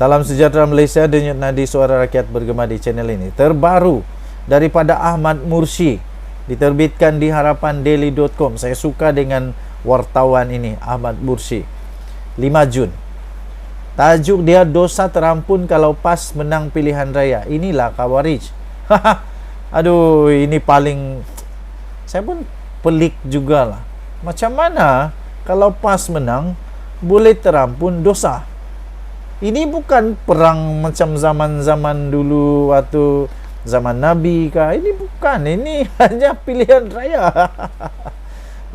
Salam sejahtera Malaysia, denyut nadi suara rakyat bergema di channel ini. Terbaru daripada Ahmad Mursi, diterbitkan di harapandaily.com. Saya suka dengan wartawan ini, Ahmad Mursi. 5 Jun. Tajuk dia, dosa terampun kalau PAS menang pilihan raya. Inilah Khawarij. Aduh, ini paling, saya pun pelik jugalah. Macam mana kalau PAS menang boleh terampun dosa? Ini bukan perang macam zaman-zaman dulu waktu zaman Nabi kah? Ini bukan, ini hanya pilihan raya.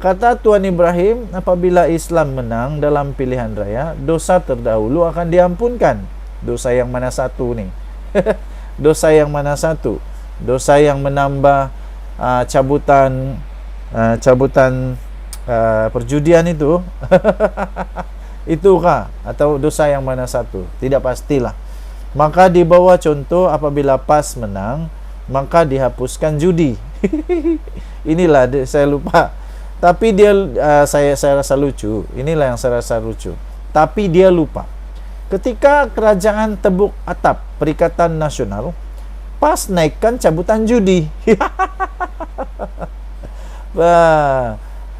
Kata Tuan Ibrahim, apabila Islam menang dalam pilihan raya, dosa terdahulu akan diampunkan. Dosa yang mana satu nih? Dosa yang mana satu? Dosa yang menambah cabutan perjudian itu? Itukah? Atau dosa yang mana satu? Tidak pastilah. Maka di bawah contoh, apabila PAS menang, maka dihapuskan judi. Inilah saya lupa. Tapi dia saya rasa lucu. Inilah yang saya rasa lucu. Tapi dia lupa. Ketika kerajaan tebuk atap Perikatan Nasional, PAS naikkan cabutan judi.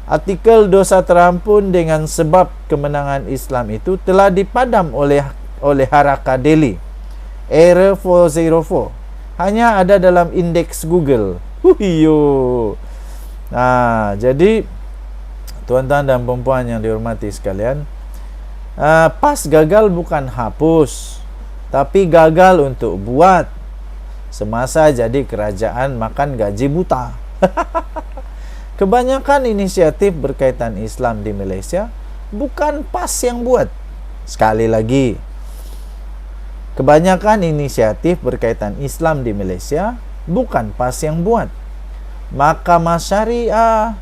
Artikel dosa terampun dengan sebab kemenangan Islam itu telah dipadam oleh Harakah-Daily. Error 404 hanya ada dalam indeks Google. Nah, jadi tuan-tuan dan puan yang dihormati sekalian, PAS gagal bukan hapus, tapi gagal untuk buat. Semasa jadi kerajaan makan gaji buta. Kebanyakan inisiatif berkaitan Islam di Malaysia bukan PAS yang buat. Sekali lagi, kebanyakan inisiatif berkaitan Islam di Malaysia bukan PAS yang buat. Mahkamah Syariah,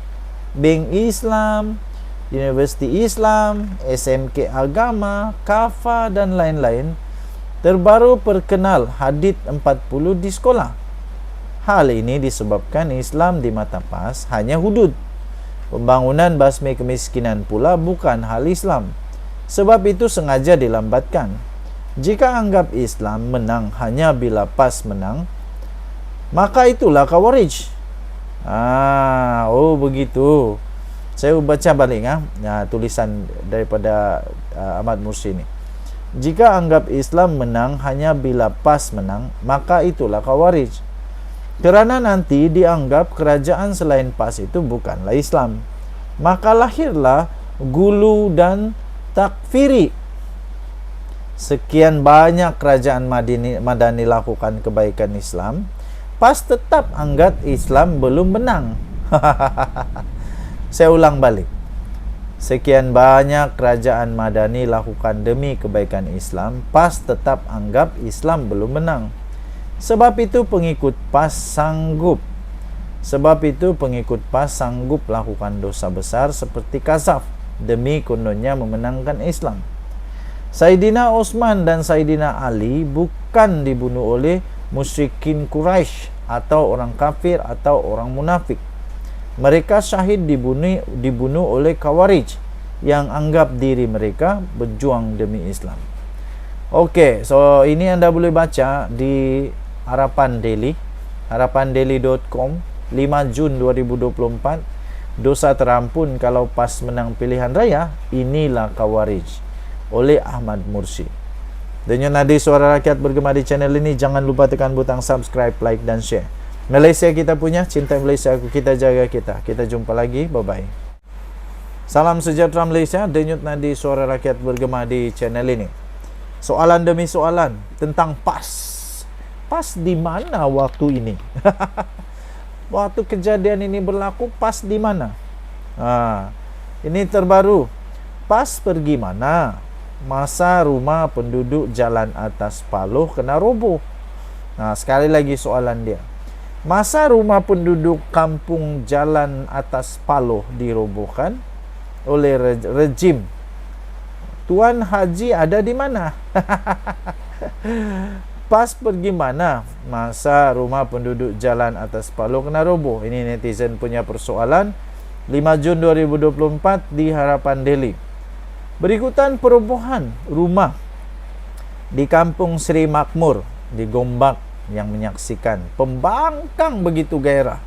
Bank Islam, Universiti Islam, SMK Agama, KAFA dan lain-lain terbaru perkenal hadith 40 di sekolah. Hal ini disebabkan Islam di mata PAS hanya hudud. Pembangunan basmi kemiskinan pula bukan hal Islam. Sebab itu sengaja dilambatkan. Jika anggap Islam menang hanya bila PAS menang, maka itulah Khawarij. Oh begitu. Saya baca balik tulisan daripada Ahmad Mursi ini. Jika anggap Islam menang hanya bila PAS menang, maka itulah Khawarij. Kerana nanti dianggap kerajaan selain PAS itu bukanlah Islam, maka lahirlah gulu dan takfiri. Sekian banyak kerajaan Madani lakukan kebaikan Islam, PAS tetap anggap Islam belum menang. Saya ulang balik. Sekian banyak kerajaan Madani lakukan demi kebaikan Islam, PAS tetap anggap Islam belum menang. Sebab itu pengikut PAS sanggup lakukan dosa besar seperti kazaf demi kononnya memenangkan Islam. Saidina Osman dan Saidina Ali bukan dibunuh oleh musyrikin Quraisy atau orang kafir atau orang munafik. Mereka syahid dibunuh oleh Khawarij yang anggap diri mereka berjuang demi Islam. Okey, so ini anda boleh baca di Harapan Daily, harapandaily.com, 5 Jun 2024. Dosa terampun kalau PAS menang pilihan raya, inilah Khawarij, oleh Ahmad Mursi. Denyut nadi suara rakyat bergema di channel ini. Jangan lupa tekan butang subscribe, like dan share. Malaysia kita punya, cinta Malaysia kita jaga kita. Kita jumpa lagi, bye bye. Salam sejahtera Malaysia, denyut nadi suara rakyat bergema di channel ini. Soalan demi soalan tentang PAS. PAS di mana waktu ini? Waktu kejadian ini berlaku, PAS di mana? Ini terbaru. PAS pergi mana? Masa rumah penduduk Jalan Atas Paloh kena roboh. Sekali lagi soalan dia. Masa rumah penduduk kampung Jalan Atas Paloh dirobohkan oleh rejim, Tuan Haji ada di mana? PAS pergi mana? Masa rumah penduduk Jalan Atas Paloh kena roboh. Ini netizen punya persoalan. 5 Jun 2024 di Harapan Daily. Berikutan perobohan rumah Di kampung Sri Makmur di Gombak yang menyaksikan pembangkang begitu gairah.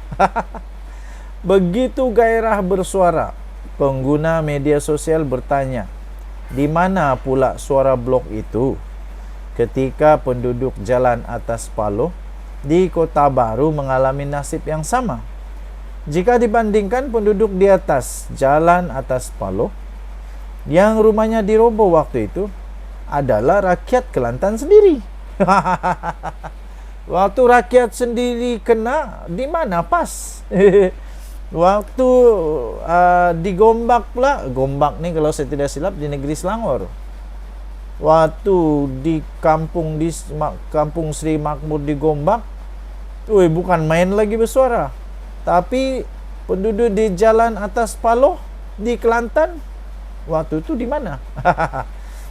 Begitu gairah bersuara, pengguna media sosial bertanya, di mana pula suara blok itu? Ketika penduduk jalan atas Paloh di Kota Baru mengalami nasib yang sama. Jika dibandingkan penduduk di atas jalan atas Paloh yang rumahnya diroboh waktu itu adalah rakyat Kelantan sendiri. Waktu rakyat sendiri kena, di mana pas? Waktu di Gombak pula, Gombak ni kalau saya tidak silap di negeri Selangor. Waktu di kampung Sri Makmur di Gombak, bukan main lagi bersuara. Tapi penduduk di jalan atas Paloh di Kelantan, waktu itu di mana?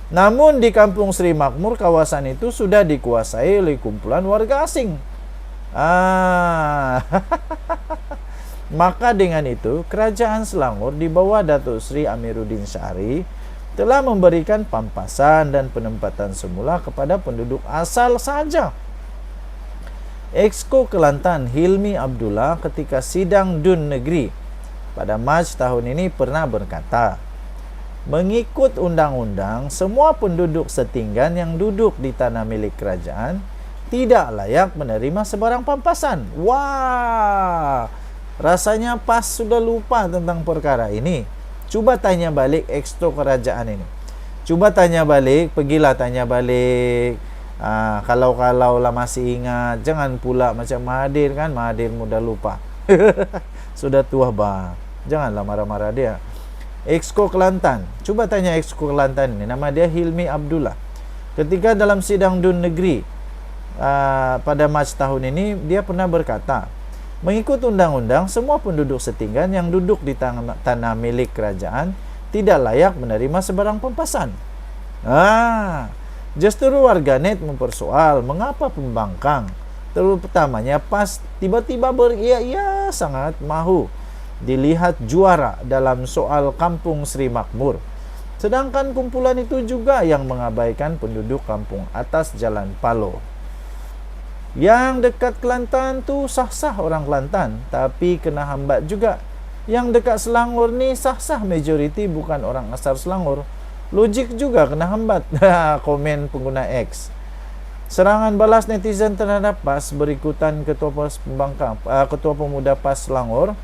Namun di kampung Sri Makmur, kawasan itu sudah dikuasai oleh kumpulan warga asing. Maka dengan itu, Kerajaan Selangor di bawah Datuk Seri Amiruddin Syari telah memberikan pampasan dan penempatan semula kepada penduduk asal saja. Exco Kelantan Hilmi Abdullah ketika sidang Dun Negeri pada Mac tahun ini pernah berkata, mengikut undang-undang, semua penduduk setinggan yang duduk di tanah milik kerajaan tidak layak menerima sebarang pampasan. Wah, rasanya PAS sudah lupa tentang perkara ini. Cuba tanya balik Exco kerajaan ini. Cuba tanya balik, pergilah tanya balik. Kalau lah masih ingat, jangan pula macam Mahathir kan, Mahathir mudah lupa. Sudah tua bang, janganlah marah-marah dia. Exco Kelantan, coba tanya Exco Kelantan ini, nama dia Hilmi Abdullah. Ketika dalam sidang Dun Negeri pada Mac tahun ini, dia pernah berkata, mengikut undang-undang, semua penduduk setinggan yang duduk di tanah milik kerajaan tidak layak menerima sebarang pampasan. Justru warganet mempersoal mengapa pembangkang, terutamanya PAS, tiba-tiba beria-ia sangat mahu dilihat juara dalam soal kampung Sri Makmur. Sedangkan kumpulan itu juga yang mengabaikan penduduk kampung atas Jalan Paloh. Yang dekat Kelantan tu sah-sah orang Kelantan, tapi kena hambat juga. Yang dekat Selangor ni sah-sah majoriti bukan orang asal Selangor. Logik juga kena hambat. Komen pengguna X. Serangan balas netizen terhadap PAS berikutan Ketua Pemuda PAS Selangor,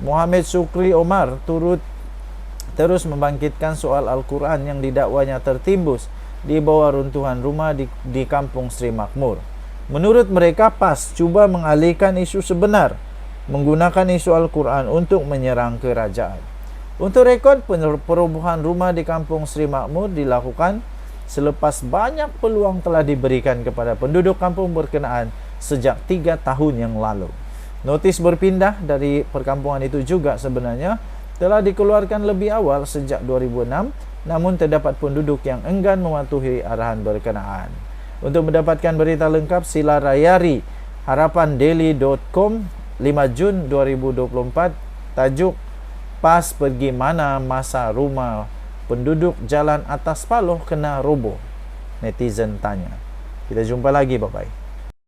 Muhammad Sukri Omar, terus membangkitkan soal Al-Quran yang didakwanya tertimbus di bawah runtuhan rumah di kampung Sri Makmur. Menurut mereka, PAS cuba mengalihkan isu sebenar, menggunakan isu Al-Quran untuk menyerang kerajaan. Untuk rekod, perobohan rumah di kampung Sri Makmur dilakukan selepas banyak peluang telah diberikan kepada penduduk kampung berkenaan sejak 3 tahun yang lalu. Notis berpindah dari perkampungan itu juga sebenarnya telah dikeluarkan lebih awal sejak 2006, namun terdapat penduduk yang enggan mematuhi arahan berkenaan. Untuk mendapatkan berita lengkap, sila layari harapandaily.com 5 Jun 2024. Tajuk, PAS pergi mana masa rumah penduduk jalan atas Paloh kena roboh? Netizen tanya. Kita jumpa lagi, bye-bye.